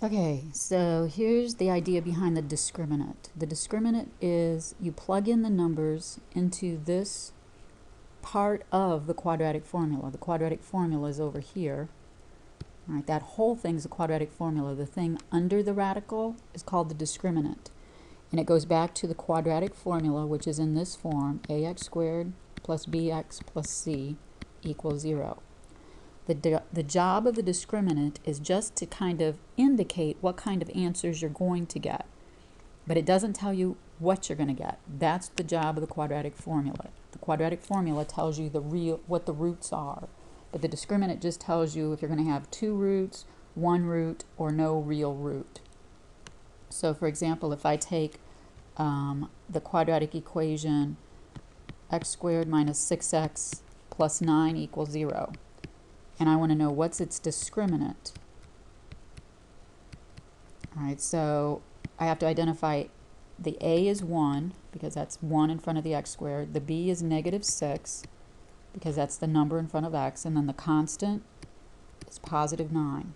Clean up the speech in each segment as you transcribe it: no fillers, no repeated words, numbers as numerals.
Okay, so here's the idea behind the discriminant. The discriminant is you plug in the numbers into this part of the quadratic formula. The quadratic formula is over here. All right, that whole thing is a quadratic formula. The thing under the radical is called the discriminant. And it goes back to the quadratic formula, which is in this form, ax squared plus bx plus c equals 0. The job of the discriminant is just to kind of indicate what kind of answers you're going to get. But it doesn't tell you what you're going to get. That's the job of the quadratic formula. The quadratic formula tells you what the roots are. But the discriminant just tells you if you're going to have 2 roots, 1 root, or no real root. So for example, if I take the quadratic equation x squared minus 6x plus 9 equals 0. And I want to know what's its discriminant. All right, so I have to identify the a is 1 because that's 1 in front of the x squared. The b is negative 6 because that's the number in front of x. And then the constant is positive 9.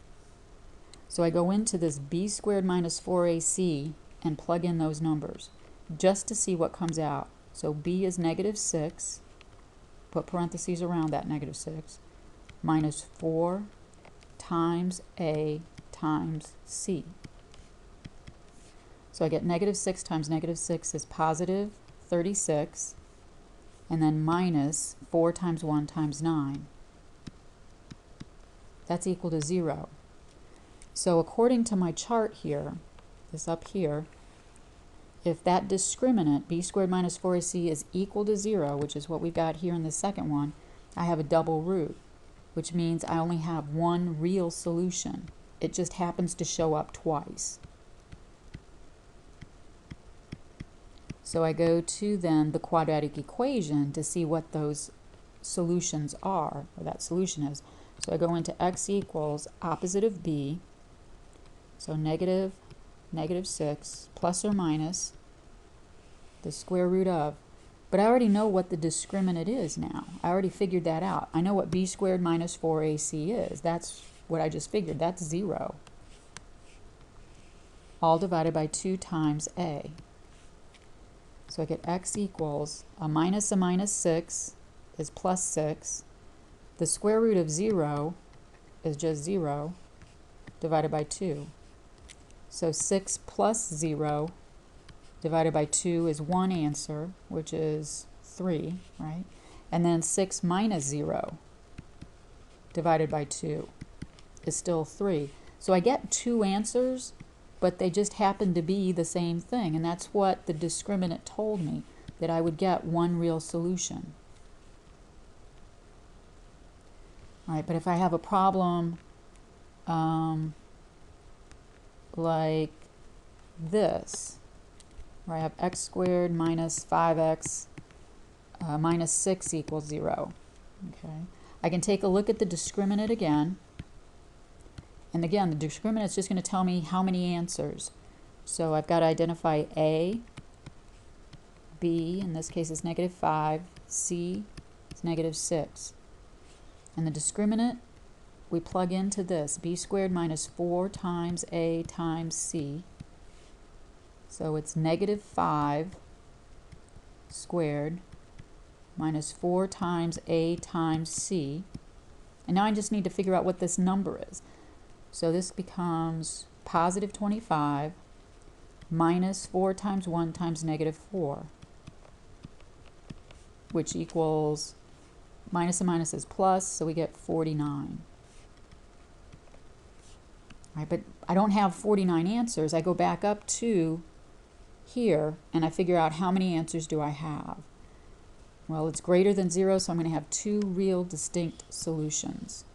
So I go into this b squared minus 4ac and plug in those numbers just to see what comes out. So b is negative 6, put parentheses around that negative 6, minus 4 times a times c. So I get negative 6 times negative 6 is positive 36, and then minus 4 times 1 times 9. That's equal to 0. So according to my chart here, this up here, if that discriminant, b squared minus 4ac, is equal to 0, which is what we've got here in the second one, I have a double root, which means I only have one real solution. It just happens to show up twice. So I go to then the quadratic equation to see what those solutions are, or that solution is. So I go into x equals opposite of b, so negative 6 plus or minus the square root of. But I already know what the discriminant is now. I already figured that out. I know what b squared minus 4ac is. That's what I just figured. That's 0. All divided by 2 times a. So I get x equals a minus 6 is plus 6. The square root of 0 is just 0 divided by 2. So 6 plus 0 divided by 2 is one answer, which is 3, right? And then 6 minus 0 divided by 2 is still 3. So I get 2 answers, but they just happen to be the same thing. And that's what the discriminant told me, that I would get one real solution. All right, but if I have a problem like this, where I have x squared minus 5x minus 6 equals 0. Okay, I can take a look at the discriminant again. And again, the discriminant is just going to tell me how many answers. So I've got to identify a, b, in this case is negative 5, c is negative 6. And the discriminant, we plug into this, b squared minus 4 times a times c. So it's negative 5 squared minus 4 times a times c. And now I just need to figure out what this number is. So this becomes positive 25 minus 4 times 1 times negative 4, which equals, minus and minus is plus, so we get 49. All right, but I don't have 49 answers. I go back up to here and I figure out how many answers do I have. Well, it's greater than 0, so I'm going to have 2 real distinct solutions.